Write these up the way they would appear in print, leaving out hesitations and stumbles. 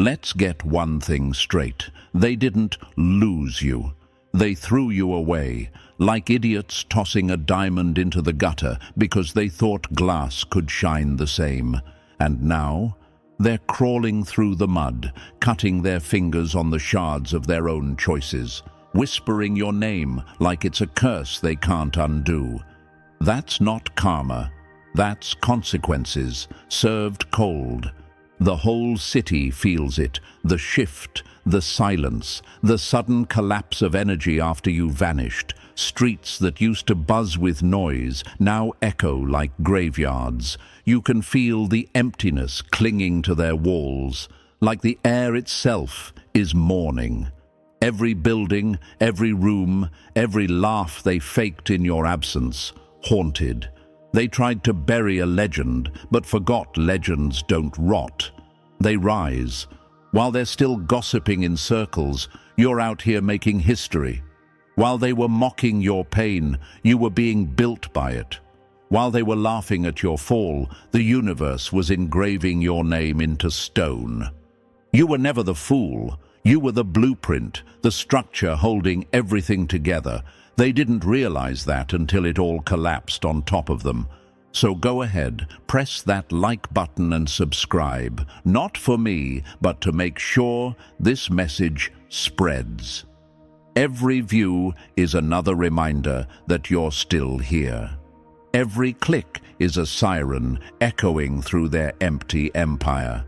Let's get one thing straight. They didn't lose you. They threw you away, like idiots tossing a diamond into the gutter because they thought glass could shine the same. And now, they're crawling through the mud, cutting their fingers on the shards of their own choices, whispering your name like it's a curse they can't undo. That's not karma. That's consequences, served cold. The whole city feels it, the shift, the silence, the sudden collapse of energy after you vanished. Streets that used to buzz with noise now echo like graveyards. You can feel the emptiness clinging to their walls, like the air itself is mourning. Every building, every room, every laugh they faked in your absence, haunted. They tried to bury a legend, but forgot legends don't rot. They rise. While they're still gossiping in circles, you're out here making history. While they were mocking your pain, you were being built by it. While they were laughing at your fall, the universe was engraving your name into stone. You were never the fool. You were the blueprint, the structure holding everything together. They didn't realize that until it all collapsed on top of them. So go ahead, press that like button and subscribe, not for me, but to make sure this message spreads. Every view is another reminder that you're still here. Every click is a siren echoing through their empty empire.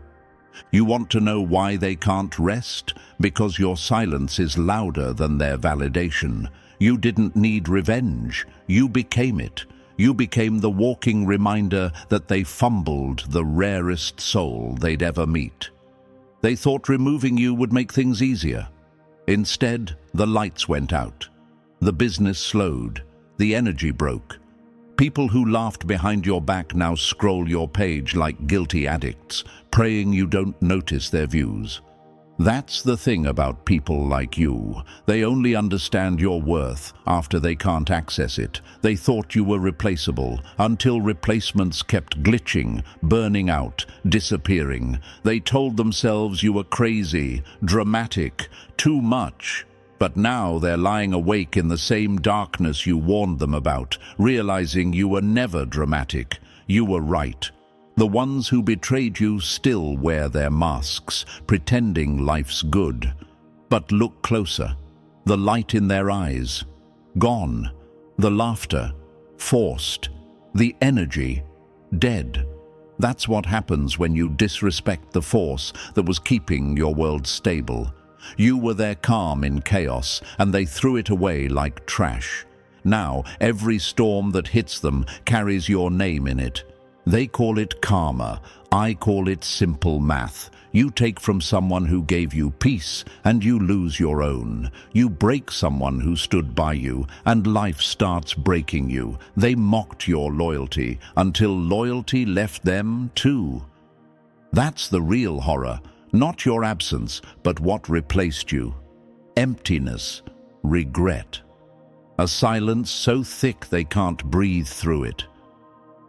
You want to know why they can't rest? Because your silence is louder than their validation. You didn't need revenge. You became it. You became the walking reminder that they fumbled the rarest soul they'd ever meet. They thought removing you would make things easier. Instead, the lights went out. The business slowed. The energy broke. People who laughed behind your back now scroll your page like guilty addicts, praying you don't notice their views. That's the thing about people like you. They only understand your worth after they can't access it. They thought you were replaceable until replacements kept glitching, burning out, disappearing. They told themselves you were crazy, dramatic, too much. But now they're lying awake in the same darkness you warned them about, realizing you were never dramatic. You were right. The ones who betrayed you still wear their masks, pretending life's good. But look closer. The light in their eyes, gone. The laughter, forced. The energy, dead. That's what happens when you disrespect the force that was keeping your world stable. You were their calm in chaos, and they threw it away like trash. Now, every storm that hits them carries your name in it. They call it karma. I call it simple math. You take from someone who gave you peace, and you lose your own. You break someone who stood by you, and life starts breaking you. They mocked your loyalty, until loyalty left them too. That's the real horror. Not your absence, but what replaced you. Emptiness, regret. A silence so thick they can't breathe through it.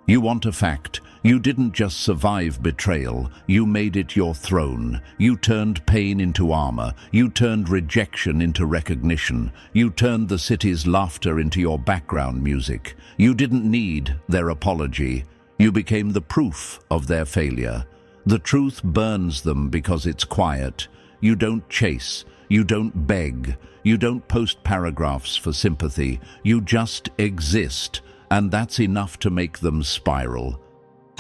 You want a fact. You didn't just survive betrayal, you made it your throne. You turned pain into armor. You turned rejection into recognition. You turned the city's laughter into your background music. You didn't need their apology. You became the proof of their failure. The truth burns them because it's quiet. You don't chase. You don't beg. You don't post paragraphs for sympathy. You just exist. And that's enough to make them spiral.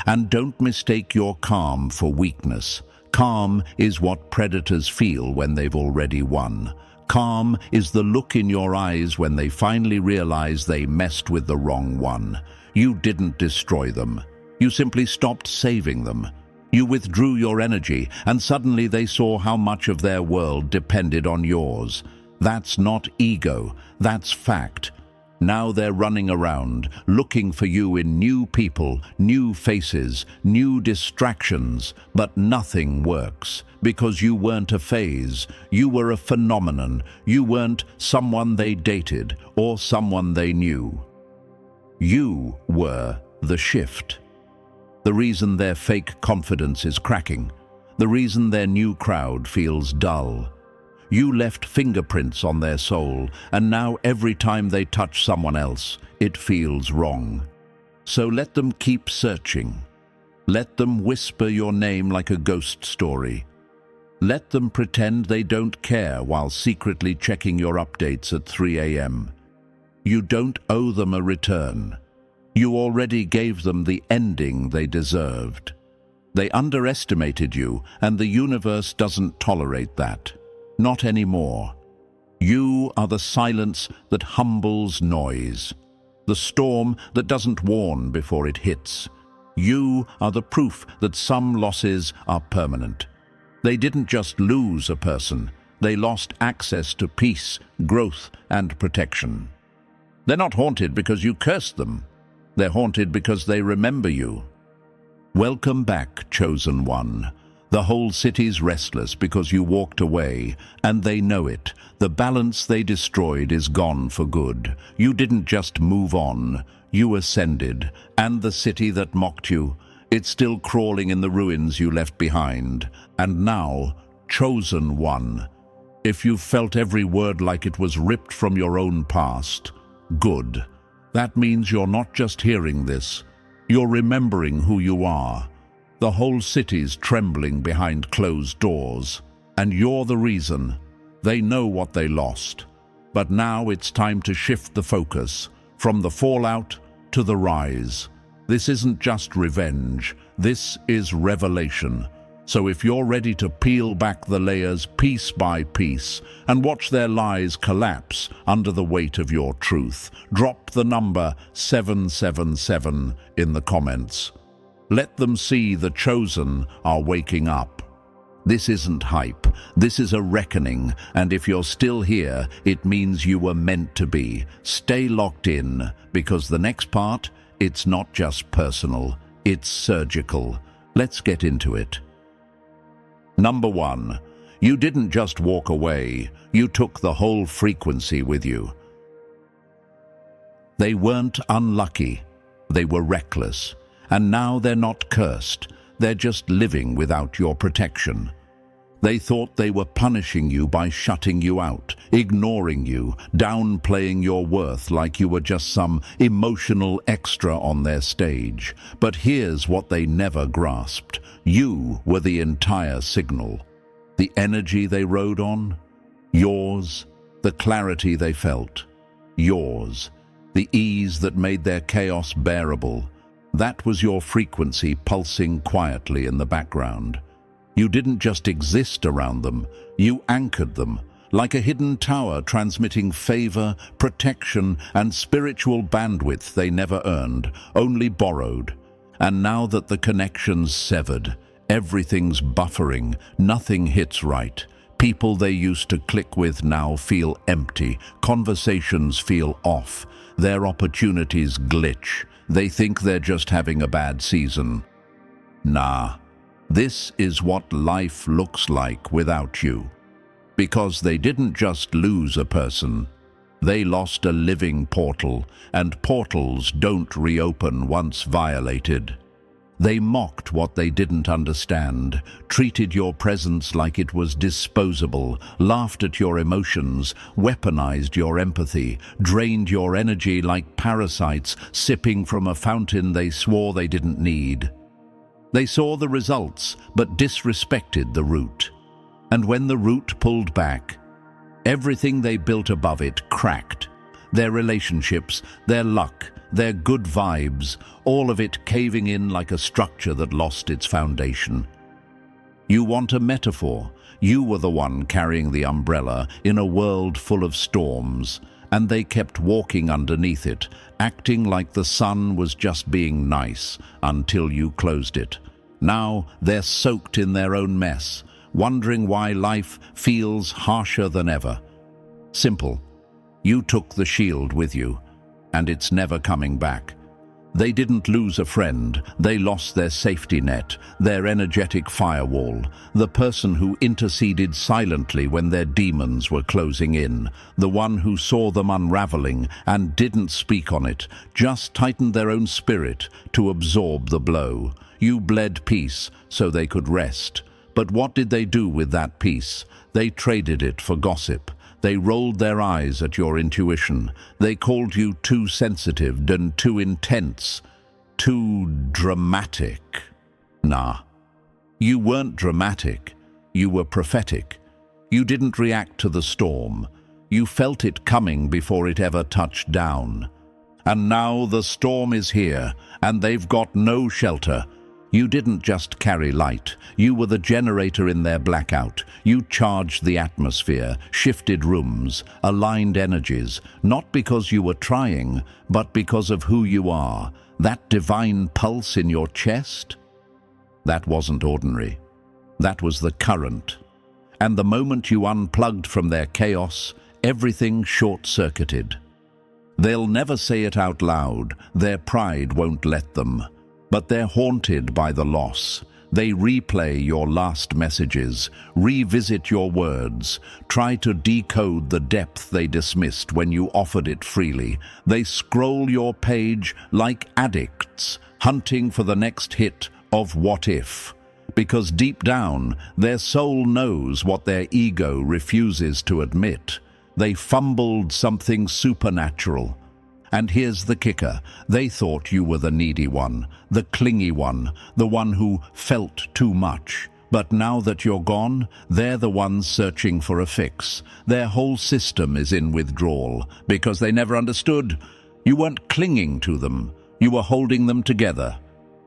And don't mistake your calm for weakness. Calm is what predators feel when they've already won. Calm is the look in your eyes when they finally realize they messed with the wrong one. You didn't destroy them. You simply stopped saving them. You withdrew your energy, and suddenly they saw how much of their world depended on yours. That's not ego, that's fact. Now they're running around, looking for you in new people, new faces, new distractions, but nothing works, because you weren't a phase, you were a phenomenon. You weren't someone they dated or someone they knew. You were the shift. The reason their fake confidence is cracking. the reason their new crowd feels dull. You left fingerprints on their soul, and now every time they touch someone else, it feels wrong. So let them keep searching. Let them whisper your name like a ghost story. Let them pretend they don't care while secretly checking your updates at 3 a.m. You don't owe them a return. You already gave them the ending they deserved. They underestimated you, and the universe doesn't tolerate that. Not anymore. You are the silence that humbles noise, the storm that doesn't warn before it hits. You are the proof that some losses are permanent. They didn't just lose a person, they lost access to peace, growth, and protection. They're not haunted because you cursed them. They're haunted because they remember you. Welcome back, Chosen One. The whole city's restless because you walked away, and they know it. The balance they destroyed is gone for good. You didn't just move on, you ascended, and the city that mocked you, it's still crawling in the ruins you left behind. And now, Chosen One, if you felt every word like it was ripped from your own past, good. That means you're not just hearing this, you're remembering who you are. The whole city's trembling behind closed doors, and you're the reason. They know what they lost. But now it's time to shift the focus, from the fallout to the rise. This isn't just revenge, this is revelation. So if you're ready to peel back the layers piece by piece and watch their lies collapse under the weight of your truth, drop the number 777 in the comments. Let them see the chosen are waking up. This isn't hype, this is a reckoning, and if you're still here, it means you were meant to be. Stay locked in, because the next part, it's not just personal, it's surgical. Let's get into it. Number 1, you didn't just walk away, you took the whole frequency with you. They weren't unlucky, they were reckless. And now they're not cursed, they're just living without your protection. They thought they were punishing you by shutting you out, ignoring you, downplaying your worth like you were just some emotional extra on their stage. But here's what they never grasped. You were the entire signal. The energy they rode on, yours. The clarity they felt, yours. The ease that made their chaos bearable. That was your frequency pulsing quietly in the background. You didn't just exist around them, you anchored them, like a hidden tower transmitting favor, protection, and spiritual bandwidth they never earned, only borrowed. And now that the connection's severed, everything's buffering, nothing hits right. People they used to click with now feel empty, conversations feel off, their opportunities glitch. They think they're just having a bad season. Nah, this is what life looks like without you. Because they didn't just lose a person, they lost a living portal, and portals don't reopen once violated. They mocked what they didn't understand, treated your presence like it was disposable, laughed at your emotions, weaponized your empathy, drained your energy like parasites sipping from a fountain they swore they didn't need. They saw the results, but disrespected the root. And when the root pulled back, everything they built above it cracked. Their relationships, their luck, their good vibes, all of it caving in like a structure that lost its foundation. You want a metaphor? You were the one carrying the umbrella in a world full of storms, and they kept walking underneath it, acting like the sun was just being nice until you closed it. Now they're soaked in their own mess, wondering why life feels harsher than ever. Simple. You took the shield with you, and it's never coming back. They didn't lose a friend, they lost their safety net, their energetic firewall, the person who interceded silently when their demons were closing in, the one who saw them unraveling and didn't speak on it, just tightened their own spirit to absorb the blow. You bled peace so they could rest, But what did they do with that peace? They traded it for gossip. They rolled their eyes at your intuition. They called you too sensitive and too intense, too dramatic. Nah, you weren't dramatic. You were prophetic. You didn't react to the storm. You felt it coming before it ever touched down. And now the storm is here, and they've got no shelter. You didn't just carry light. You were the generator in their blackout. You charged the atmosphere, shifted rooms, aligned energies, not because you were trying, but because of who you are. That divine pulse in your chest? That wasn't ordinary. That was the current. And the moment you unplugged from their chaos, everything short-circuited. They'll never say it out loud. Their pride won't let them. But they're haunted by the loss. They replay your last messages, revisit your words, try to decode the depth they dismissed when you offered it freely. They scroll your page like addicts, hunting for the next hit of what if. Because deep down, their soul knows what their ego refuses to admit. They fumbled something supernatural. And here's the kicker. They thought you were the needy one, the clingy one, the one who felt too much. But now that you're gone, they're the ones searching for a fix. Their whole system is in withdrawal because they never understood. You weren't clinging to them. You were holding them together.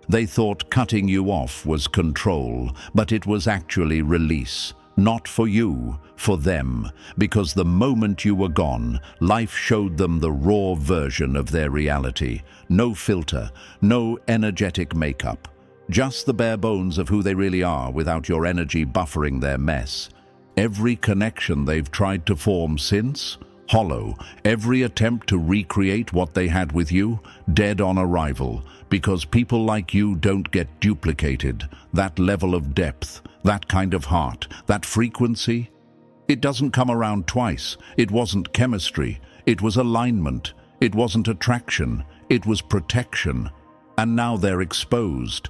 They thought cutting you off was control, but it was actually release. Not for you, for them, because the moment you were gone, life showed them the raw version of their reality. No filter, no energetic makeup, just the bare bones of who they really are without your energy buffering their mess. Every connection they've tried to form since, hollow. Every attempt to recreate what they had with you, dead on arrival, because people like you don't get duplicated. That level of depth, that kind of heart, that frequency, it doesn't come around twice. It wasn't chemistry. It was alignment. It wasn't attraction. It was protection. And now they're exposed.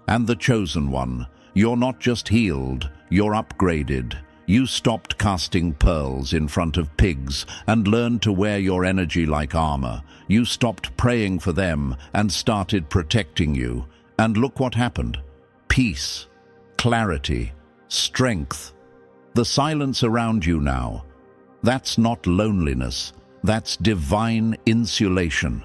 And the chosen one, you're not just healed, you're upgraded. You stopped casting pearls in front of pigs and learned to wear your energy like armor. You stopped praying for them and started protecting you. And look what happened. Peace, clarity, strength. The silence around you now. That's not loneliness. That's divine insulation.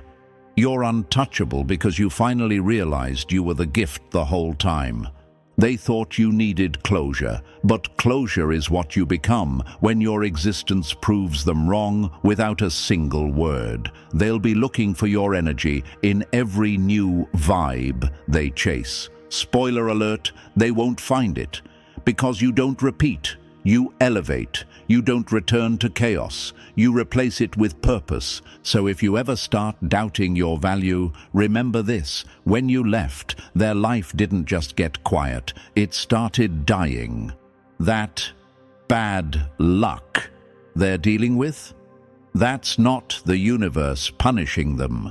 You're untouchable because you finally realized you were the gift the whole time. They thought you needed closure, but closure is what you become when your existence proves them wrong without a single word. They'll be looking for your energy in every new vibe they chase. Spoiler alert, they won't find it. Because you don't repeat, you elevate. You don't return to chaos. You replace it with purpose. So if you ever start doubting your value, remember this. When you left, their life didn't just get quiet. It started dying. That bad luck they're dealing with, that's not the universe punishing them.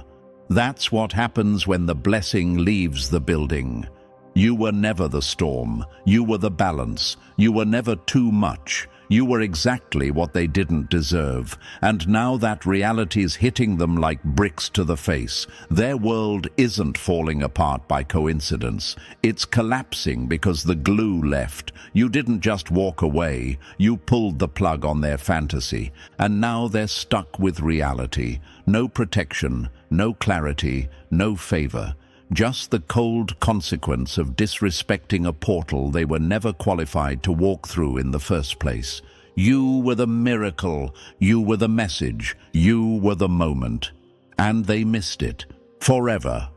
That's what happens when the blessing leaves the building. You were never the storm. You were the balance. You were never too much. You were exactly what they didn't deserve. And now that reality's hitting them like bricks to the face. Their world isn't falling apart by coincidence. It's collapsing because the glue left. You didn't just walk away. You pulled the plug on their fantasy. And now they're stuck with reality. No protection, no clarity, no favor. Just the cold consequence of disrespecting a portal they were never qualified to walk through in the first place. You were the miracle. You were the message. You were the moment. And they missed it. Forever.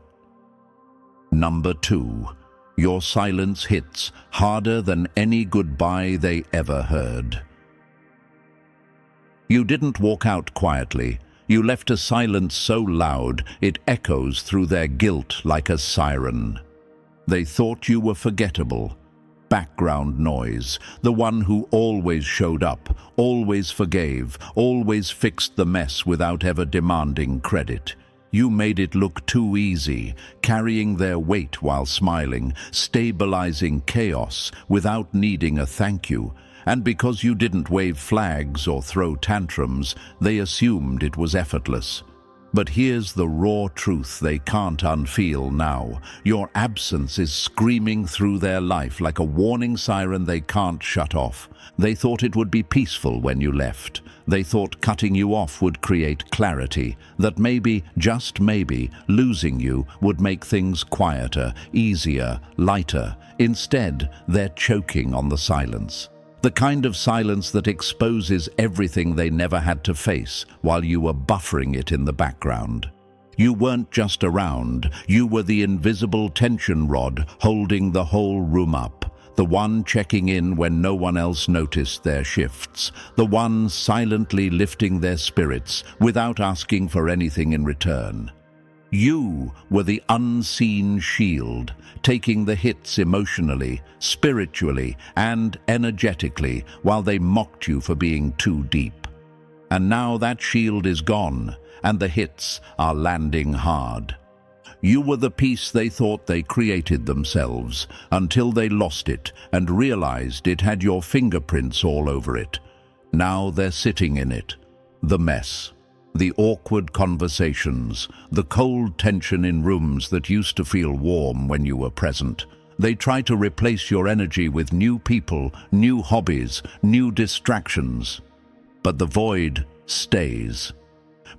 Number 2. Your silence hits harder than any goodbye they ever heard. You didn't walk out quietly. You left a silence so loud it echoes through their guilt like a siren. They thought you were forgettable. Background noise, the one who always showed up, always forgave, always fixed the mess without ever demanding credit. You made it look too easy, carrying their weight while smiling, stabilizing chaos without needing a thank you. And because you didn't wave flags or throw tantrums, they assumed it was effortless. But here's the raw truth they can't unfeel now. Your absence is screaming through their life like a warning siren they can't shut off. They thought it would be peaceful when you left. They thought cutting you off would create clarity, that maybe, just maybe, losing you would make things quieter, easier, lighter. Instead, they're choking on the silence. The kind of silence that exposes everything they never had to face while you were buffering it in the background. You weren't just around, you were the invisible tension rod holding the whole room up. The one checking in when no one else noticed their shifts. The one silently lifting their spirits without asking for anything in return. You were the unseen shield, taking the hits emotionally, spiritually, and energetically while they mocked you for being too deep. And now that shield is gone, and the hits are landing hard. You were the piece they thought they created themselves, until they lost it and realized it had your fingerprints all over it. Now they're sitting in it. The mess. The awkward conversations, the cold tension in rooms that used to feel warm when you were present. They try to replace your energy with new people, new hobbies, new distractions. But the void stays.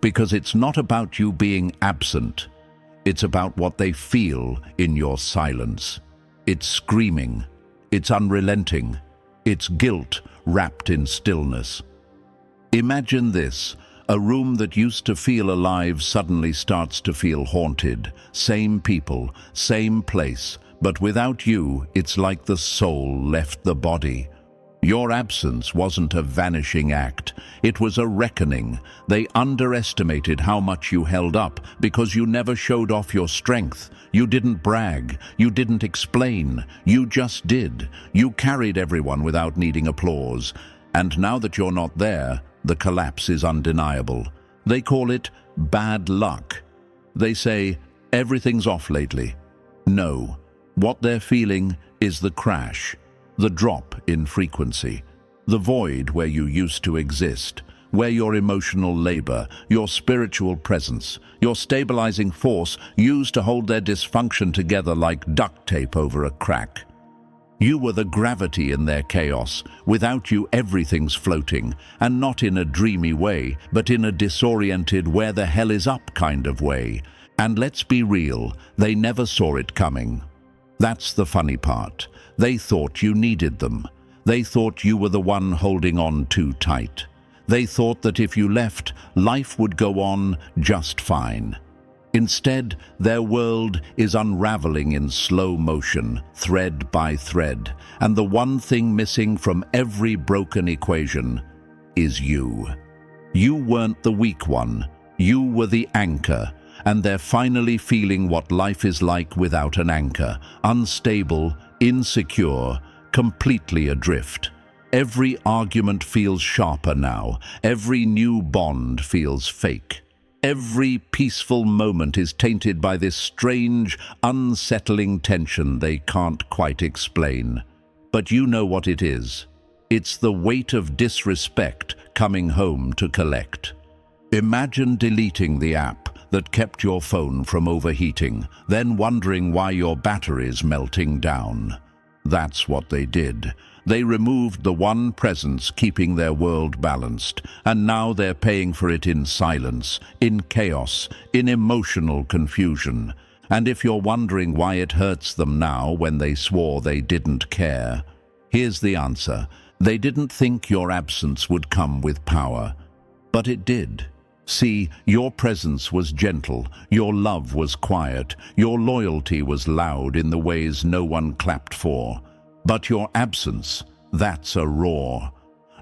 Because it's not about you being absent. It's about what they feel in your silence. It's screaming. It's unrelenting. It's guilt wrapped in stillness. Imagine this. A room that used to feel alive suddenly starts to feel haunted. Same people, same place, but without you, it's like the soul left the body. Your absence wasn't a vanishing act, it was a reckoning. They underestimated how much you held up because you never showed off your strength. You didn't brag, you didn't explain, you just did. You carried everyone without needing applause. And now that you're not there, the collapse is undeniable. They call it bad luck. They say, everything's off lately. No, what they're feeling is the crash, the drop in frequency, the void where you used to exist, where your emotional labor, your spiritual presence, your stabilizing force used to hold their dysfunction together like duct tape over a crack. You were the gravity in their chaos. Without you, everything's floating, and not in a dreamy way, but in a disoriented where the hell is up kind of way. And let's be real, they never saw it coming. That's the funny part. They thought you needed them. They thought you were the one holding on too tight. They thought that if you left, life would go on just fine. Instead, their world is unraveling in slow motion, thread by thread, and the one thing missing from every broken equation is you. You weren't the weak one, you were the anchor, and they're finally feeling what life is like without an anchor, unstable, insecure, completely adrift. Every argument feels sharper now, every new bond feels fake. Every peaceful moment is tainted by this strange, unsettling tension they can't quite explain. But you know what it is. It's the weight of disrespect coming home to collect. Imagine deleting the app that kept your phone from overheating, then wondering why your battery's melting down. That's what they did. They removed the one presence keeping their world balanced, and now they're paying for it in silence, in chaos, in emotional confusion. And if you're wondering why it hurts them now when they swore they didn't care, here's the answer. They didn't think your absence would come with power, but it did. See, your presence was gentle, your love was quiet, your loyalty was loud in the ways no one clapped for. But your absence, that's a roar.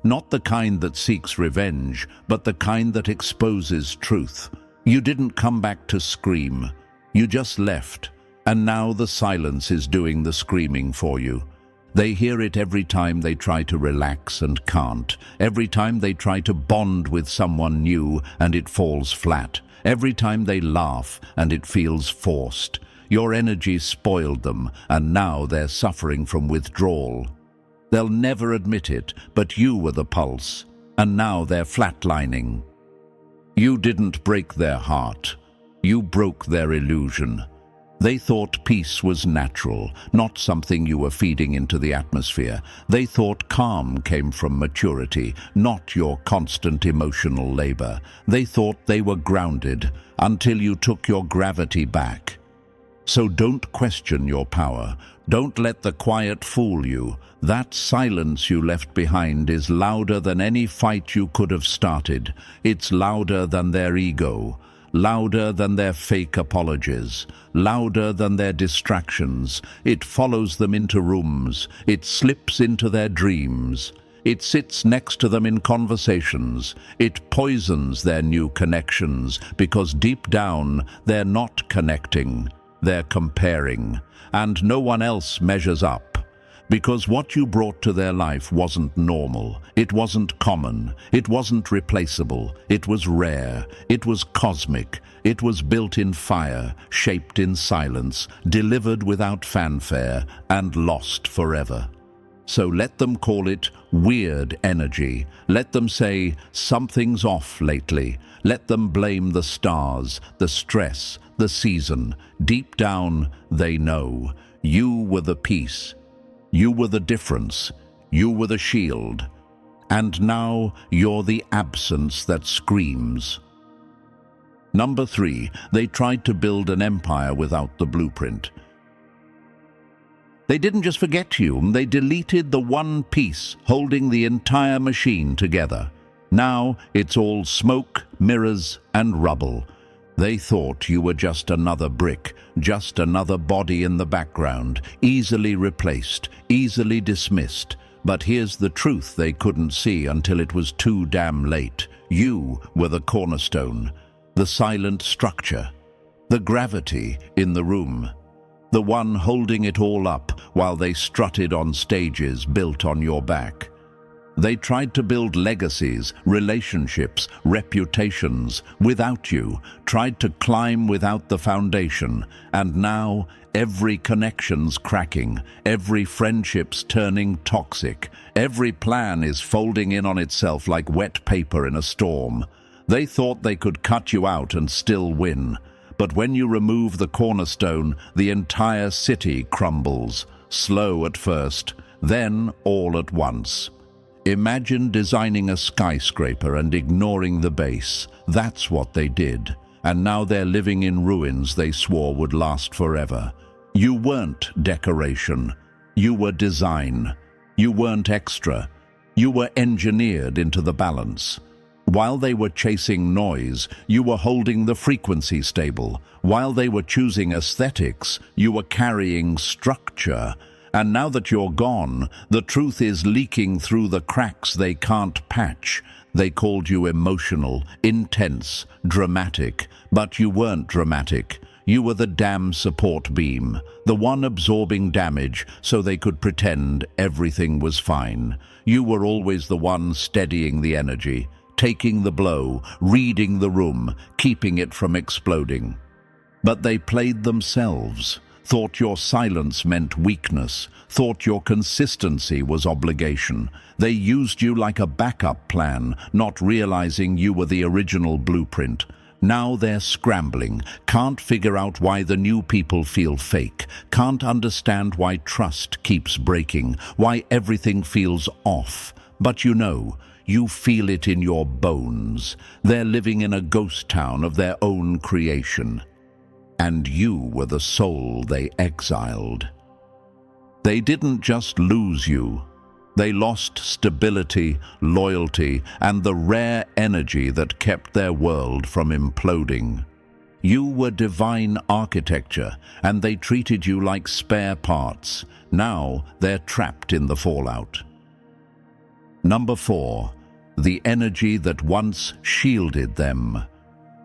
Not the kind that seeks revenge, but the kind that exposes truth. You didn't come back to scream. You just left, and now the silence is doing the screaming for you. They hear it every time they try to relax and can't, every time they try to bond with someone new and it falls flat, every time they laugh and it feels forced. Your energy spoiled them, and now they're suffering from withdrawal. They'll never admit it, but you were the pulse, and now they're flatlining. You didn't break their heart. You broke their illusion. They thought peace was natural, not something you were feeding into the atmosphere. They thought calm came from maturity, not your constant emotional labor. They thought they were grounded until you took your gravity back. So don't question your power. Don't let the quiet fool you. That silence you left behind is louder than any fight you could have started. It's louder than their ego, louder than their fake apologies, louder than their distractions. It follows them into rooms. It slips into their dreams. It sits next to them in conversations. It poisons their new connections because deep down they're not connecting. They're comparing, and no one else measures up. Because what you brought to their life wasn't normal, it wasn't common, it wasn't replaceable, it was rare, it was cosmic, it was built in fire, shaped in silence, delivered without fanfare, and lost forever. So let them call it weird energy. Let them say, something's off lately. Let them blame the stars, the stress, the season. Deep down, they know. You were the peace. You were the difference. You were the shield. And now you're the absence that screams. Number 3, they tried to build an empire without the blueprint. They didn't just forget you, they deleted the one piece holding the entire machine together. Now it's all smoke, mirrors, and rubble. They thought you were just another brick, just another body in the background, easily replaced, easily dismissed. But here's the truth they couldn't see until it was too damn late. You were the cornerstone, the silent structure, the gravity in the room. The one holding it all up while they strutted on stages built on your back. They tried to build legacies, relationships, reputations without you, tried to climb without the foundation, and now every connection's cracking, every friendship's turning toxic, every plan is folding in on itself like wet paper in a storm. They thought they could cut you out and still win. But when you remove the cornerstone, the entire city crumbles, slow at first, then all at once. Imagine designing a skyscraper and ignoring the base. That's what they did. And now they're living in ruins they swore would last forever. You weren't decoration. You were design. You weren't extra. You were engineered into the balance. While they were chasing noise, you were holding the frequency stable. While they were choosing aesthetics, you were carrying structure. And now that you're gone, the truth is leaking through the cracks they can't patch. They called you emotional, intense, dramatic, but you weren't dramatic. You were the damn support beam, the one absorbing damage so they could pretend everything was fine. You were always the one steadying the energy, taking the blow, reading the room, keeping it from exploding. But they played themselves, thought your silence meant weakness, thought your consistency was obligation. They used you like a backup plan, not realizing you were the original blueprint. Now they're scrambling, can't figure out why the new people feel fake, can't understand why trust keeps breaking, why everything feels off. But you know, you feel it in your bones. They're living in a ghost town of their own creation. And you were the soul they exiled. They didn't just lose you. They lost stability, loyalty, and the rare energy that kept their world from imploding. You were divine architecture, and they treated you like spare parts. Now they're trapped in the fallout. Number 4, the energy that once shielded them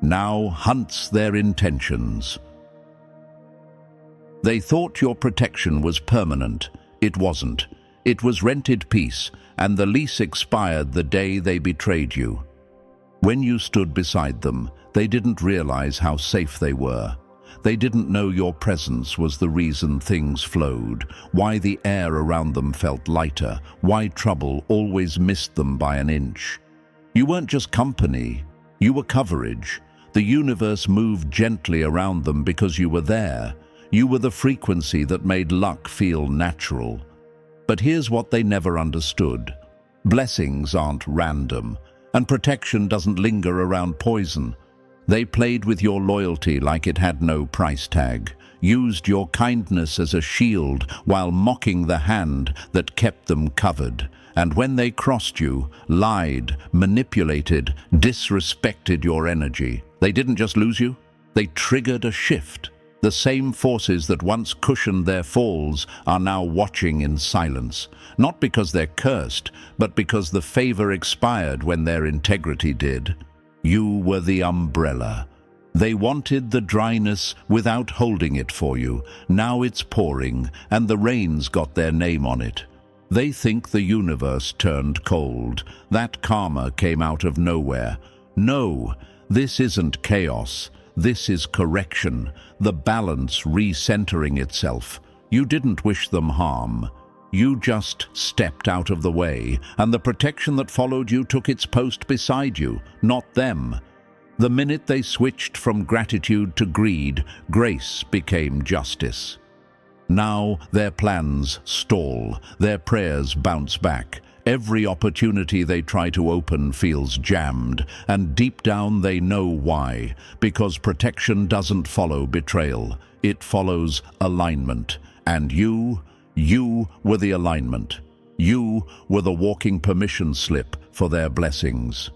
now hunts their intentions. They thought your protection was permanent. It wasn't. It was rented peace, and the lease expired the day they betrayed you. When you stood beside them, they didn't realize how safe they were. They didn't know your presence was the reason things flowed, why the air around them felt lighter, why trouble always missed them by an inch. You weren't just company, you were coverage. The universe moved gently around them because you were there. You were the frequency that made luck feel natural. But here's what they never understood. Blessings aren't random, and protection doesn't linger around poison. They played with your loyalty like it had no price tag, used your kindness as a shield while mocking the hand that kept them covered. And when they crossed you, lied, manipulated, disrespected your energy, they didn't just lose you, they triggered a shift. The same forces that once cushioned their falls are now watching in silence, not because they're cursed, but because the favor expired when their integrity did. You were the umbrella. They wanted the dryness without holding it for you. Now it's pouring, and the rain's got their name on it. They think the universe turned cold. That karma came out of nowhere. No, this isn't chaos. This is correction, the balance recentering itself. You didn't wish them harm. You just stepped out of the way, and the protection that followed you took its post beside you, not them. The minute they switched from gratitude to greed, grace became justice. Now their plans stall, their prayers bounce back. Every opportunity they try to open feels jammed, and deep down they know why. Because protection doesn't follow betrayal, it follows alignment. And you were the alignment. You were the walking permission slip for their blessings.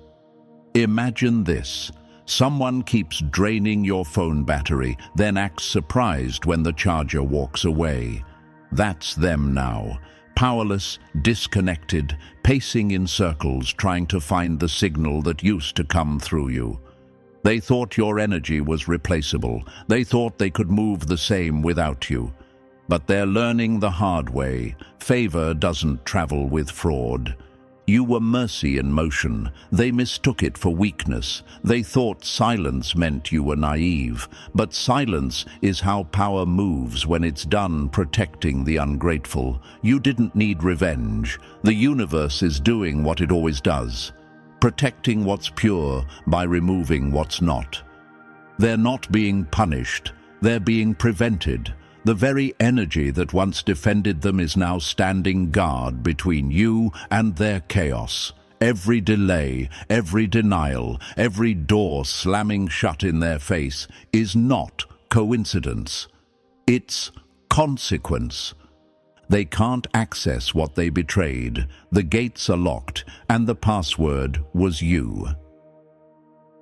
Imagine this. Someone keeps draining your phone battery, then acts surprised when the charger walks away. That's them now. Powerless, disconnected, pacing in circles, trying to find the signal that used to come through you. They thought your energy was replaceable. They thought they could move the same without you. But they're learning the hard way. Favor doesn't travel with fraud. You were mercy in motion. They mistook it for weakness. They thought silence meant you were naive. But silence is how power moves when it's done protecting the ungrateful. You didn't need revenge. The universe is doing what it always does, protecting what's pure by removing what's not. They're not being punished. They're being prevented. The very energy that once defended them is now standing guard between you and their chaos. Every delay, every denial, every door slamming shut in their face is not coincidence. It's consequence. They can't access what they betrayed. The gates are locked, and the password was you.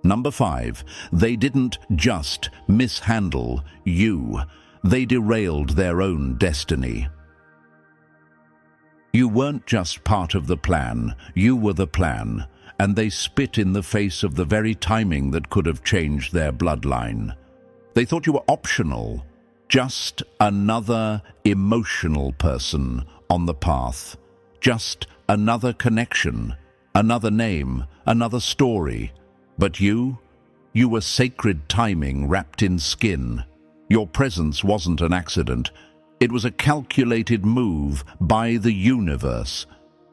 Number 5, they didn't just mishandle you. They derailed their own destiny. You weren't just part of the plan, you were the plan, and they spit in the face of the very timing that could have changed their bloodline. They thought you were optional, just another emotional person on the path, just another connection, another name, another story. But you were sacred timing wrapped in skin. Your presence wasn't an accident. It was a calculated move by the universe,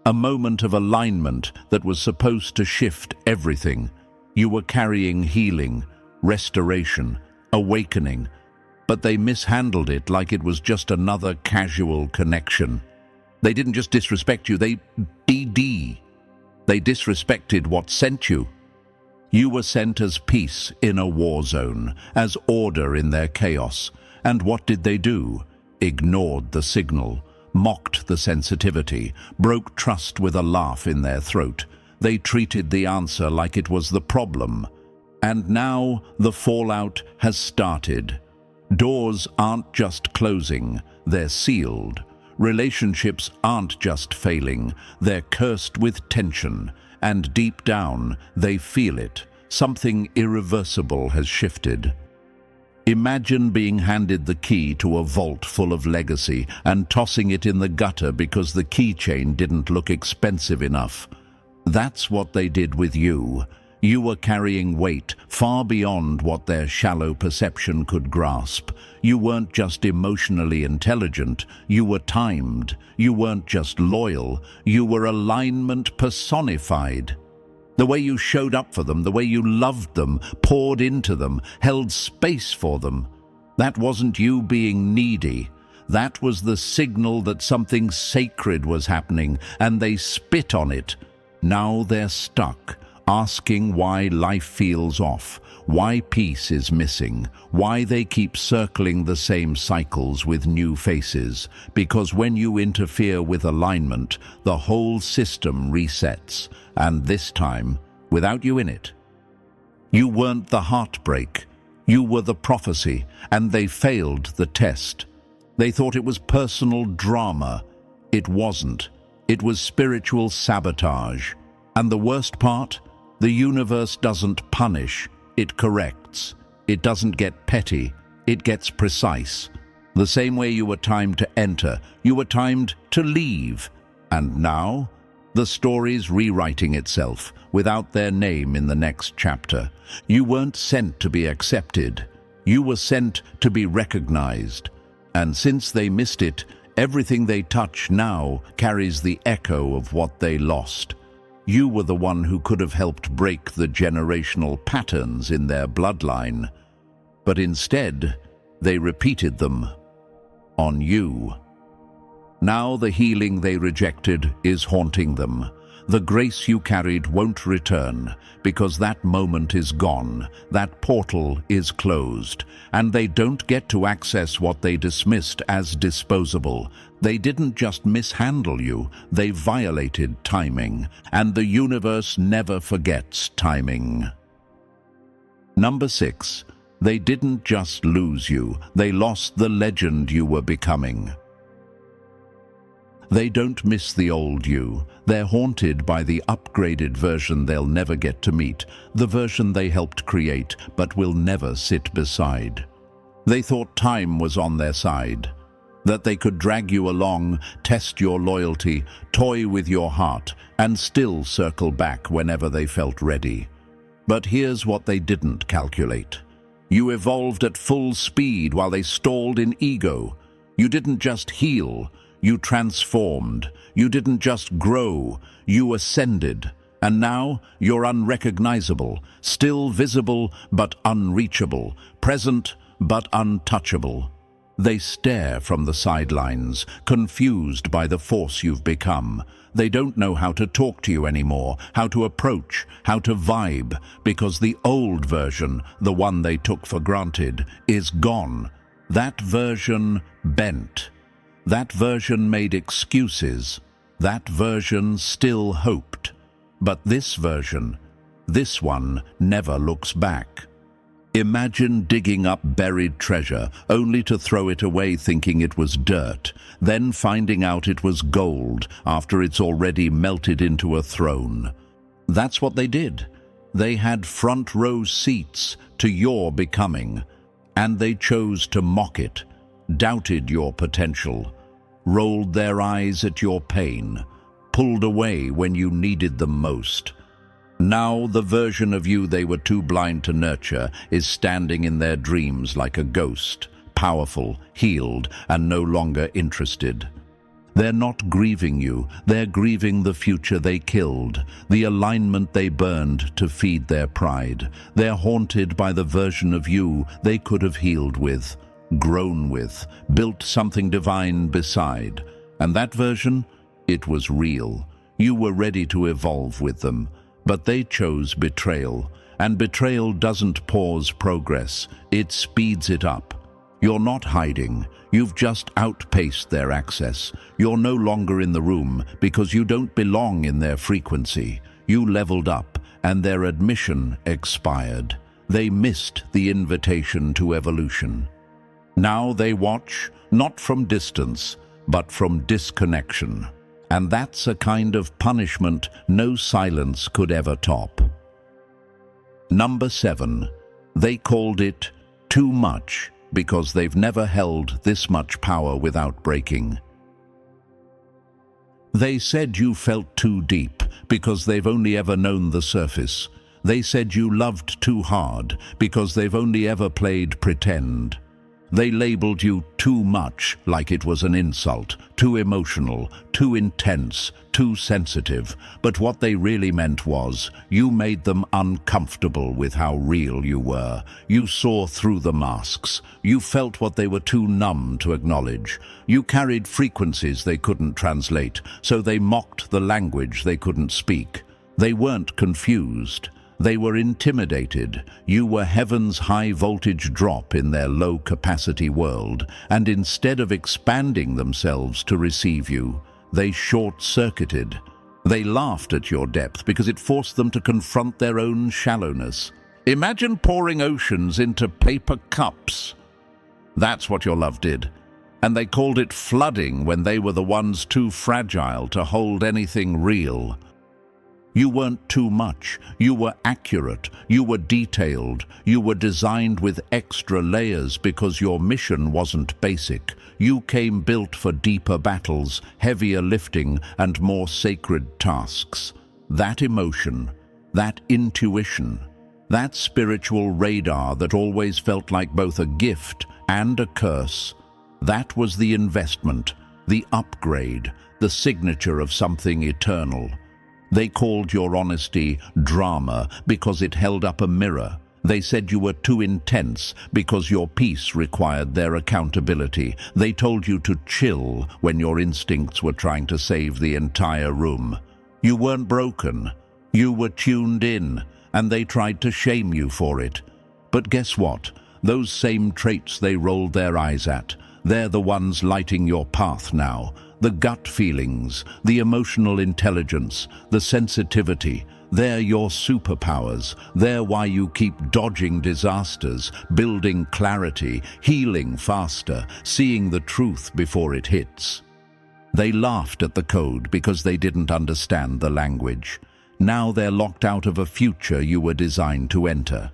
a moment of alignment that was supposed to shift everything. You were carrying healing, restoration, awakening, but they mishandled it like it was just another casual connection. They didn't just disrespect you, they disrespected what sent you. You were sent as peace in a war zone, as order in their chaos. And what did they do? Ignored the signal, mocked the sensitivity, broke trust with a laugh in their throat. They treated the answer like it was the problem. And now the fallout has started. Doors aren't just closing, they're sealed. Relationships aren't just failing, they're cursed with tension. And deep down, they feel it. Something irreversible has shifted. Imagine being handed the key to a vault full of legacy and tossing it in the gutter because the keychain didn't look expensive enough. That's what they did with you. You were carrying weight far beyond what their shallow perception could grasp. You weren't just emotionally intelligent, you were timed. You weren't just loyal, you were alignment personified. The way you showed up for them, the way you loved them, poured into them, held space for them. That wasn't you being needy. That was the signal that something sacred was happening, and they spit on it. Now they're stuck, asking why life feels off, why peace is missing, why they keep circling the same cycles with new faces. Because when you interfere with alignment, the whole system resets, and this time, without you in it. You weren't the heartbreak, you were the prophecy, and they failed the test. They thought it was personal drama. It wasn't. It was spiritual sabotage. And the worst part? The universe doesn't punish, it corrects. It doesn't get petty, it gets precise. The same way you were timed to enter, you were timed to leave. And now, the story's rewriting itself, without their name in the next chapter. You weren't sent to be accepted, you were sent to be recognized. And since they missed it, everything they touch now carries the echo of what they lost. You were the one who could have helped break the generational patterns in their bloodline. But instead, they repeated them on you. Now the healing they rejected is haunting them. The grace you carried won't return, because that moment is gone, that portal is closed, and they don't get to access what they dismissed as disposable. They didn't just mishandle you, they violated timing, and the universe never forgets timing. Number 6. They didn't just lose you, they lost the legend you were becoming. They don't miss the old you. They're haunted by the upgraded version they'll never get to meet, the version they helped create but will never sit beside. They thought time was on their side, that they could drag you along, test your loyalty, toy with your heart, and still circle back whenever they felt ready. But here's what they didn't calculate. You evolved at full speed while they stalled in ego. You didn't just heal, you transformed. You didn't just grow, you ascended. And now you're unrecognizable, still visible but unreachable, present but untouchable. They stare from the sidelines, confused by the force you've become. They don't know how to talk to you anymore, how to approach, how to vibe, because the old version, the one they took for granted, is gone. That version bent. That version made excuses. That version still hoped. But this version, this one, never looks back. Imagine digging up buried treasure, only to throw it away thinking it was dirt, then finding out it was gold after it's already melted into a throne. That's what they did. They had front row seats to your becoming, and they chose to mock it, doubted your potential, rolled their eyes at your pain, pulled away when you needed them most. Now the version of you they were too blind to nurture is standing in their dreams like a ghost, powerful, healed, and no longer interested. They're not grieving you, they're grieving the future they killed, the alignment they burned to feed their pride. They're haunted by the version of you they could have healed with, grown with, built something divine beside. And that version, it was real. You were ready to evolve with them. But they chose betrayal, and betrayal doesn't pause progress, it speeds it up. You're not hiding, you've just outpaced their access. You're no longer in the room because you don't belong in their frequency. You leveled up, and their admission expired. They missed the invitation to evolution. Now they watch, not from distance, but from disconnection. And that's a kind of punishment no silence could ever top. Number 7. They called it Too much, because they've never held this much power without breaking. They said you felt too deep, because they've only ever known the surface. They said you loved too hard, because they've only ever played pretend. They labeled you too much, like it was an insult, too emotional, too intense, too sensitive. But what they really meant was, you made them uncomfortable with how real you were. You saw through the masks. You felt what they were too numb to acknowledge. You carried frequencies they couldn't translate, so they mocked the language they couldn't speak. They weren't confused. They were intimidated. You were heaven's high-voltage drop in their low-capacity world, and instead of expanding themselves to receive you, they short-circuited. They laughed at your depth because it forced them to confront their own shallowness. Imagine pouring oceans into paper cups. That's what your love did. And they called it flooding when they were the ones too fragile to hold anything real. You weren't too much. You were accurate. You were detailed. You were designed with extra layers because your mission wasn't basic. You came built for deeper battles, heavier lifting, and more sacred tasks. That emotion, that intuition, that spiritual radar that always felt like both a gift and a curse, that was the investment, the upgrade, the signature of something eternal. They called your honesty drama because it held up a mirror. They said you were too intense because your peace required their accountability. They told you to chill when your instincts were trying to save the entire room. You weren't broken. You were tuned in, and they tried to shame you for it. But guess what? Those same traits they rolled their eyes at, they're the ones lighting your path now. The gut feelings, the emotional intelligence, the sensitivity, they're your superpowers. They're why you keep dodging disasters, building clarity, healing faster, seeing the truth before it hits. They laughed at the code because they didn't understand the language. Now they're locked out of a future you were designed to enter.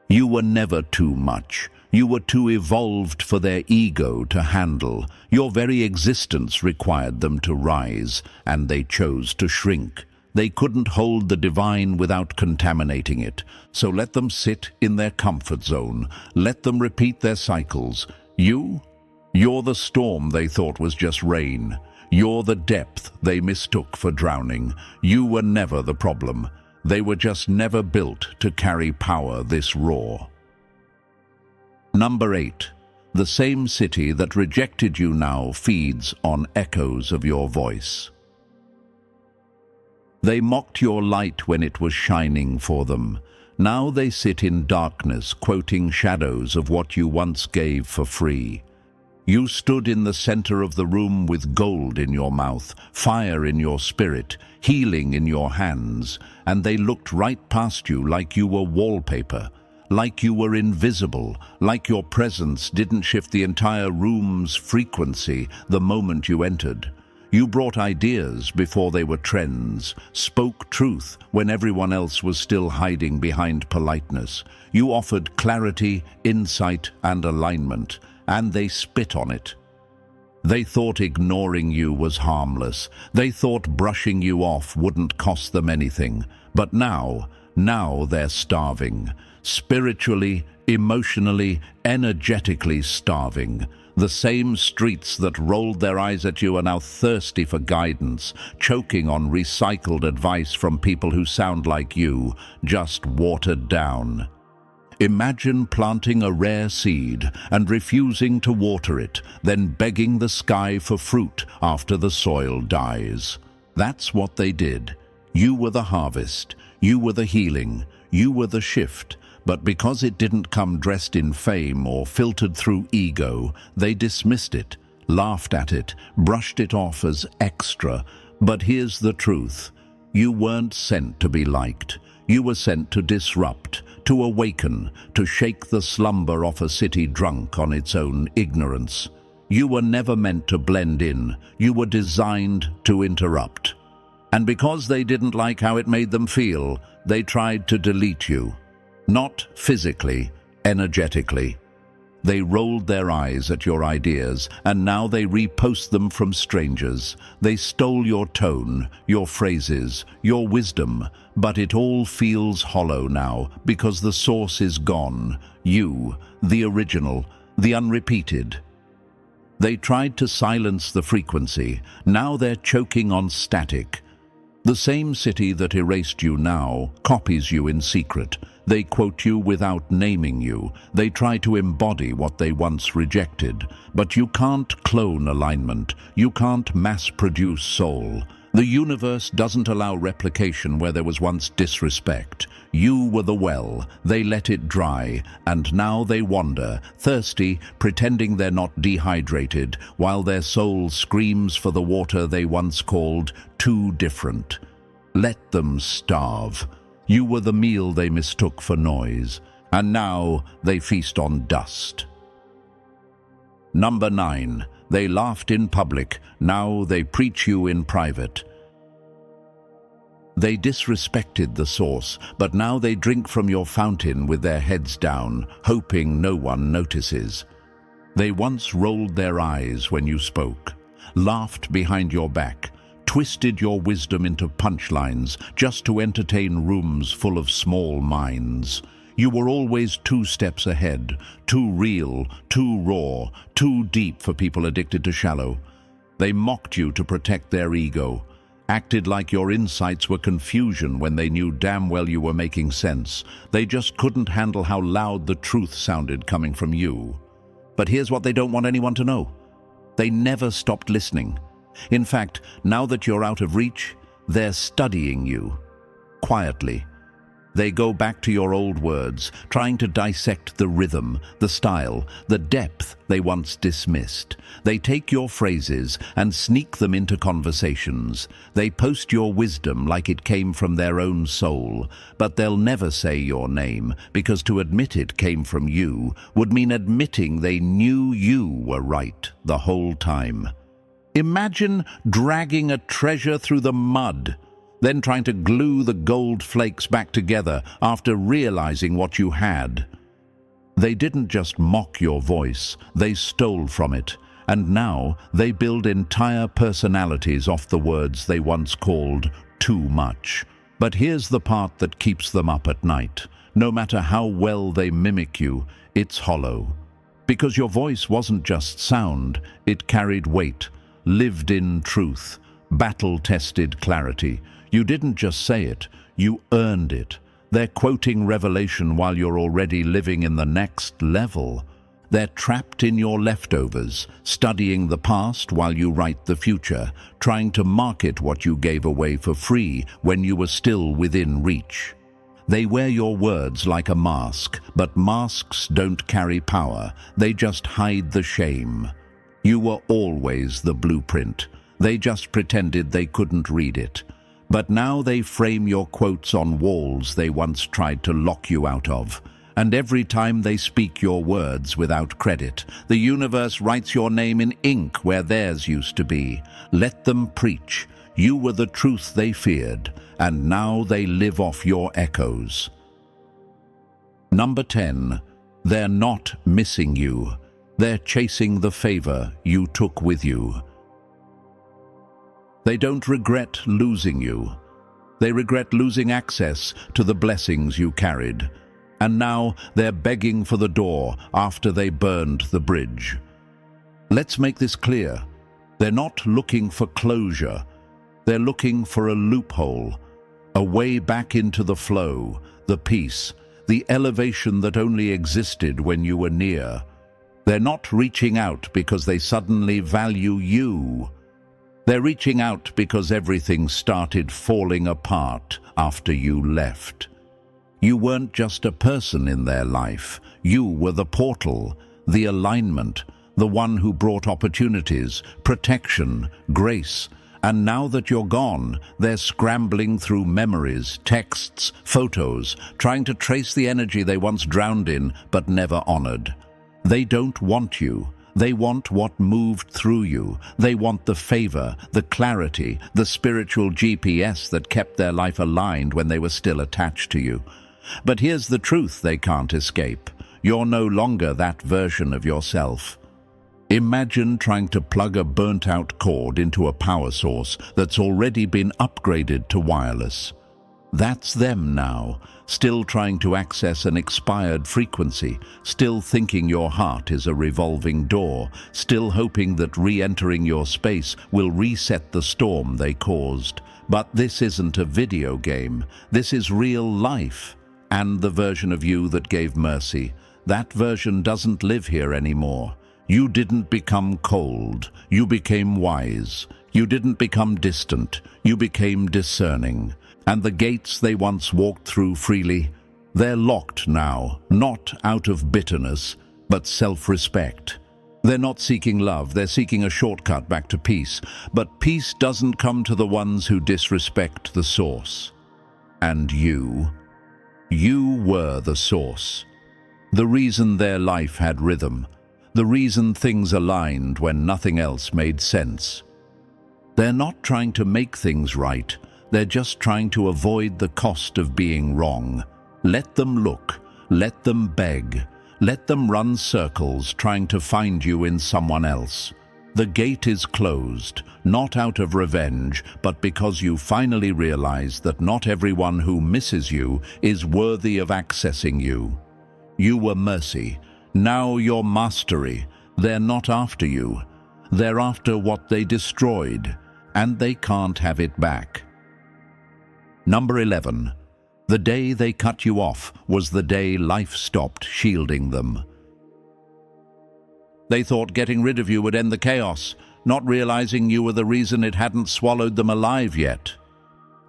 You were never too much. You were too evolved for their ego to handle. Your very existence required them to rise, and they chose to shrink. They couldn't hold the divine without contaminating it. So let them sit in their comfort zone. Let them repeat their cycles. You're the storm they thought was just rain. You're the depth they mistook for drowning. You were never the problem. They were just never built to carry power this raw. Number 8. The same city that rejected you now feeds on echoes of your voice. They mocked your light when it was shining for them. Now they sit in darkness, quoting shadows of what you once gave for free. You stood in the center of the room with gold in your mouth, fire in your spirit, healing in your hands, and they looked right past you like you were wallpaper. Like you were invisible, like your presence didn't shift the entire room's frequency the moment you entered. You brought ideas before they were trends, spoke truth when everyone else was still hiding behind politeness. You offered clarity, insight, and alignment, and they spit on it. They thought ignoring you was harmless. They thought brushing you off wouldn't cost them anything. But now they're starving. Spiritually, emotionally, energetically starving. The same streets that rolled their eyes at you are now thirsty for guidance, choking on recycled advice from people who sound like you, just watered down. Imagine planting a rare seed and refusing to water it, then begging the sky for fruit after the soil dies. That's what they did. You were the harvest. You were the healing. You were the shift. But because it didn't come dressed in fame or filtered through ego, they dismissed it, laughed at it, brushed it off as extra. But here's the truth. You weren't sent to be liked. You were sent to disrupt, to awaken, to shake the slumber off a city drunk on its own ignorance. You were never meant to blend in. You were designed to interrupt. And because they didn't like how it made them feel, they tried to delete you. Not physically, energetically. They rolled their eyes at your ideas, and now they repost them from strangers. They stole your tone, your phrases, your wisdom, but it all feels hollow now because the source is gone. You, the original, the unrepeated. They tried to silence the frequency. Now they're choking on static. The same city that erased you now copies you in secret. They quote you without naming you. They try to embody what they once rejected. But you can't clone alignment. You can't mass-produce soul. The universe doesn't allow replication where there was once disrespect. You were the well. They let it dry, and now they wander, thirsty, pretending they're not dehydrated, while their soul screams for the water they once called too different. Let them starve. You were the meal they mistook for noise, and now they feast on dust. Number 9. They laughed in public, now they preach you in private. They disrespected the source, but now they drink from your fountain with their heads down, hoping no one notices. They once rolled their eyes when you spoke, laughed behind your back, twisted your wisdom into punchlines just to entertain rooms full of small minds. You were always 2 steps ahead, too real, too raw, too deep for people addicted to shallow. They mocked you to protect their ego, acted like your insights were confusion when they knew damn well you were making sense. They just couldn't handle how loud the truth sounded coming from you. But here's what they don't want anyone to know. They never stopped listening. In fact, now that you're out of reach, they're studying you. Quietly. They go back to your old words, trying to dissect the rhythm, the style, the depth they once dismissed. They take your phrases and sneak them into conversations. They post your wisdom like it came from their own soul, but they'll never say your name, because to admit it came from you would mean admitting they knew you were right the whole time. Imagine dragging a treasure through the mud, then trying to glue the gold flakes back together after realizing what you had. They didn't just mock your voice, they stole from it, and now they build entire personalities off the words they once called too much. But here's the part that keeps them up at night. No matter how well they mimic you, it's hollow. Because your voice wasn't just sound, it carried weight, lived-in truth, battle-tested clarity. You didn't just say it, you earned it. They're quoting Revelation while you're already living in the next level. They're trapped in your leftovers, studying the past while you write the future, trying to market what you gave away for free when you were still within reach. They wear your words like a mask, but masks don't carry power, they just hide the shame. You were always the blueprint. They just pretended they couldn't read it. But now they frame your quotes on walls they once tried to lock you out of. And every time they speak your words without credit, the universe writes your name in ink where theirs used to be. Let them preach. You were the truth they feared, and now they live off your echoes. Number 10. They're not missing you. They're chasing the favor you took with you. They don't regret losing you. They regret losing access to the blessings you carried. And now they're begging for the door after they burned the bridge. Let's make this clear. They're not looking for closure. They're looking for a loophole, a way back into the flow, the peace, the elevation that only existed when you were near. They're not reaching out because they suddenly value you. They're reaching out because everything started falling apart after you left. You weren't just a person in their life. You were the portal, the alignment, the one who brought opportunities, protection, grace. And now that you're gone, they're scrambling through memories, texts, photos, trying to trace the energy they once drowned in but never honored. They don't want you. They want what moved through you. They want the favor, the clarity, the spiritual GPS that kept their life aligned when they were still attached to you. But here's the truth they can't escape. You're no longer that version of yourself. Imagine trying to plug a burnt-out cord into a power source that's already been upgraded to wireless. That's them now, still trying to access an expired frequency, still thinking your heart is a revolving door, still hoping that re-entering your space will reset the storm they caused. But this isn't a video game. This is real life. And the version of you that gave mercy, that version doesn't live here anymore. You didn't become cold. You became wise. You didn't become distant. You became discerning. And the gates they once walked through freely, they're locked now, not out of bitterness, but self-respect. They're not seeking love, they're seeking a shortcut back to peace. But peace doesn't come to the ones who disrespect the source. And you were the source. The reason their life had rhythm. The reason things aligned when nothing else made sense. They're not trying to make things right. They're just trying to avoid the cost of being wrong. Let them look. Let them beg. Let them run circles trying to find you in someone else. The gate is closed, not out of revenge, but because you finally realize that not everyone who misses you is worthy of accessing you. You were mercy. Now you're mastery. They're not after you. They're after what they destroyed, and they can't have it back. Number 11. The day they cut you off was the day life stopped shielding them. They thought getting rid of you would end the chaos, not realizing you were the reason it hadn't swallowed them alive yet.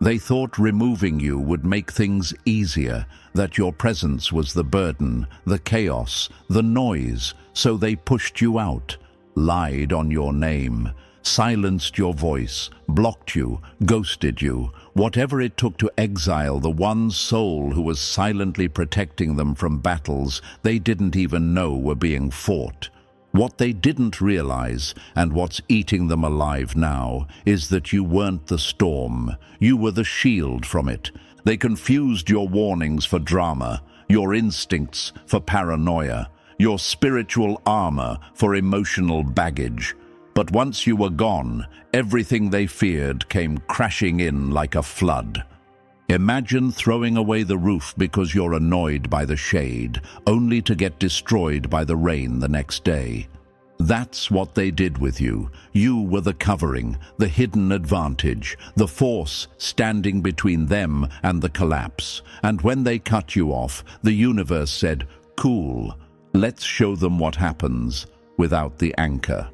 They thought removing you would make things easier, that your presence was the burden, the chaos, the noise, so they pushed you out, lied on your name, silenced your voice, blocked you, ghosted you, whatever it took to exile the one soul who was silently protecting them from battles they didn't even know were being fought. What they didn't realize, and what's eating them alive now, is that you weren't the storm. You were the shield from it. They confused your warnings for drama, your instincts for paranoia, your spiritual armor for emotional baggage. But once you were gone, everything they feared came crashing in like a flood. Imagine throwing away the roof because you're annoyed by the shade, only to get destroyed by the rain the next day. That's what they did with you. You were the covering, the hidden advantage, the force standing between them and the collapse. And when they cut you off, the universe said, "Cool, let's show them what happens without the anchor."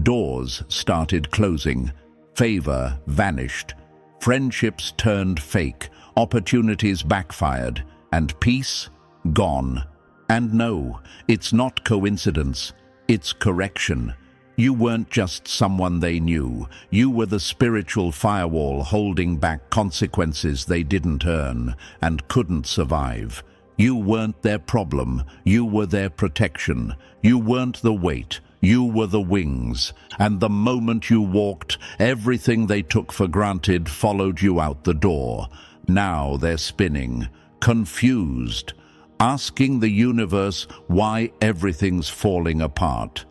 Doors started closing, favor vanished, friendships turned fake, opportunities backfired, and peace gone. And no, it's not coincidence, it's correction. You weren't just someone they knew, you were the spiritual firewall holding back consequences they didn't earn and couldn't survive. You weren't their problem, you were their protection. You weren't the weight, you were the wings, and the moment you walked, everything they took for granted followed you out the door. Now they're spinning, confused, asking the universe why everything's falling apart.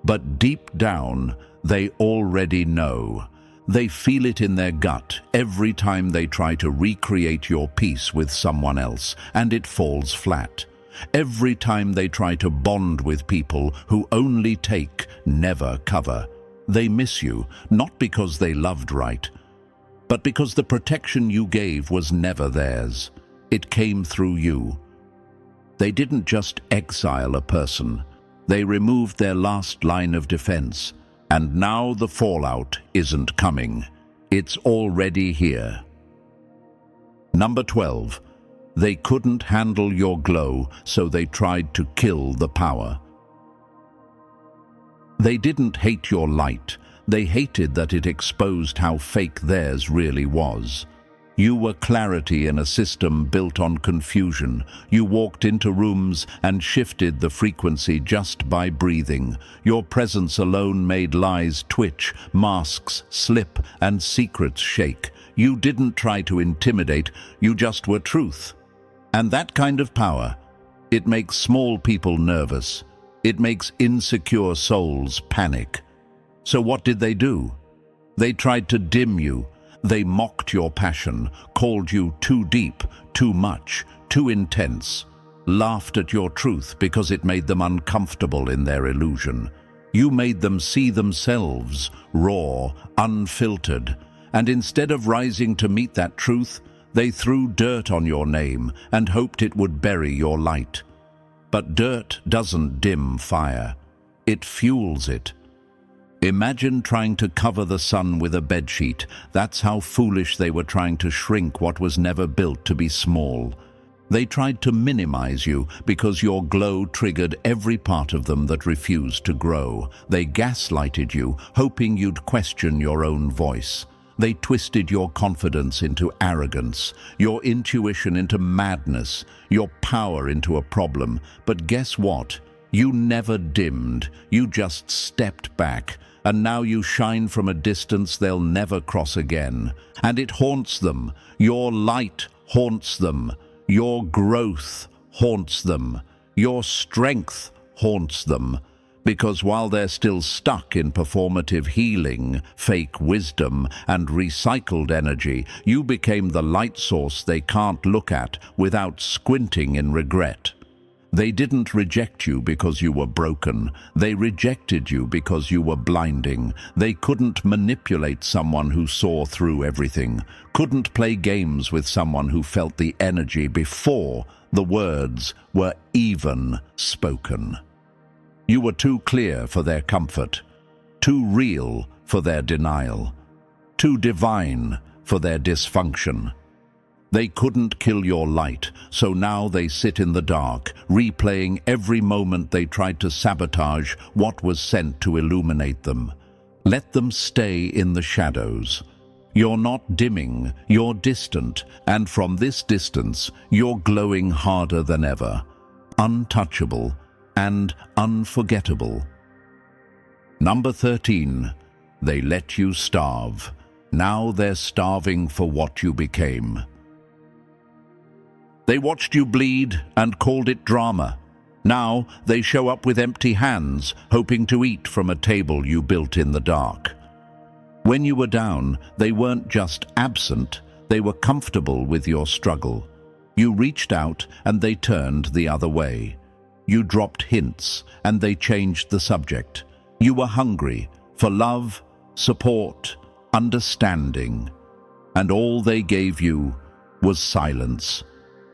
But deep down, they already know. They feel it in their gut every time they try to recreate your peace with someone else, and it falls flat. Every time they try to bond with people who only take, never cover. They miss you, not because they loved right, but because the protection you gave was never theirs. It came through you. They didn't just exile a person. They removed their last line of defense. And now the fallout isn't coming. It's already here. Number 12. They couldn't handle your glow, so they tried to kill the power. They didn't hate your light. They hated that it exposed how fake theirs really was. You were clarity in a system built on confusion. You walked into rooms and shifted the frequency just by breathing. Your presence alone made lies twitch, masks slip, and secrets shake. You didn't try to intimidate, you just were truth. And that kind of power, It makes small people nervous. It makes insecure souls panic. So what did they do? They tried to dim you. They mocked your passion, called you too deep, too much, too intense, laughed at your truth because it made them uncomfortable in their illusion. You made them see themselves, raw, unfiltered, and instead of rising to meet that truth, they threw dirt on your name and hoped it would bury your light. But dirt doesn't dim fire. It fuels it. Imagine trying to cover the sun with a bedsheet. That's how foolish they were trying to shrink what was never built to be small. They tried to minimize you because your glow triggered every part of them that refused to grow. They gaslighted you, hoping you'd question your own voice. They twisted your confidence into arrogance, your intuition into madness, your power into a problem. But guess what? You never dimmed. You just stepped back. And now you shine from a distance they'll never cross again. And it haunts them. Your light haunts them. Your growth haunts them. Your strength haunts them. Because while they're still stuck in performative healing, fake wisdom, and recycled energy, you became the light source they can't look at without squinting in regret. They didn't reject you because you were broken. They rejected you because you were blinding. They couldn't manipulate someone who saw through everything, couldn't play games with someone who felt the energy before the words were even spoken. You were too clear for their comfort, too real for their denial, too divine for their dysfunction. They couldn't kill your light, so now they sit in the dark, replaying every moment they tried to sabotage what was sent to illuminate them. Let them stay in the shadows. You're not dimming, you're distant, and from this distance, you're glowing harder than ever, untouchable and unforgettable. Number 13. They let you starve. Now they're starving for what you became. They watched you bleed and called it drama. Now they show up with empty hands, hoping to eat from a table you built in the dark. When you were down, they weren't just absent, they were comfortable with your struggle. You reached out and they turned the other way. You dropped hints and they changed the subject. You were hungry for love, support, understanding. And all they gave you was silence.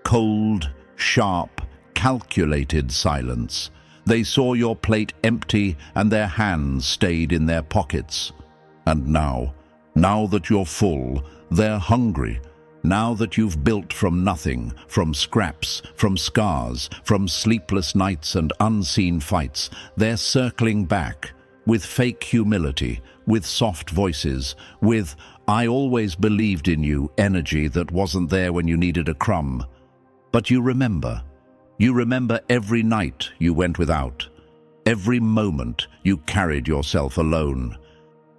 Cold, sharp, calculated silence. They saw your plate empty and their hands stayed in their pockets. And now that you're full, they're hungry. Now that you've built from nothing, from scraps, from scars, from sleepless nights and unseen fights, they're circling back with fake humility, with soft voices, with "I always believed in you" energy that wasn't there when you needed a crumb. But you remember every night you went without, every moment you carried yourself alone,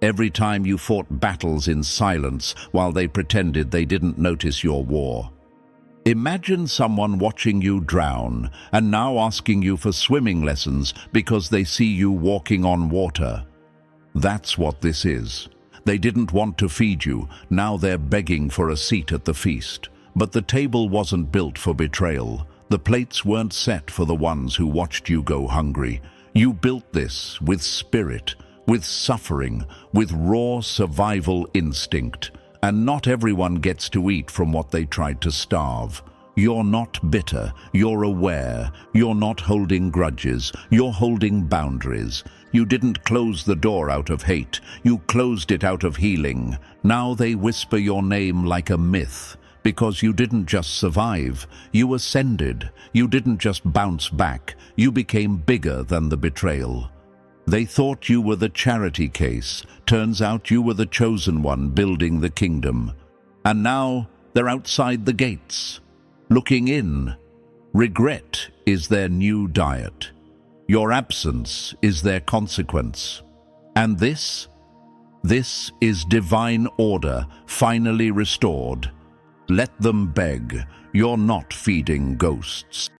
every time you fought battles in silence while they pretended they didn't notice your war. Imagine someone watching you drown and now asking you for swimming lessons because they see you walking on water. That's what this is. They didn't want to feed you, now they're begging for a seat at the feast. But the table wasn't built for betrayal. The plates weren't set for the ones who watched you go hungry. You built this with spirit, with suffering, with raw survival instinct. And not everyone gets to eat from what they tried to starve. You're not bitter, you're aware, you're not holding grudges, you're holding boundaries. You didn't close the door out of hate, you closed it out of healing. Now they whisper your name like a myth. Because you didn't just survive, you ascended. You didn't just bounce back, you became bigger than the betrayal. They thought you were the charity case. Turns out you were the chosen one building the kingdom. And now they're outside the gates, looking in. Regret is their new diet. Your absence is their consequence. And this is divine order, finally restored. Let them beg. You're not feeding ghosts.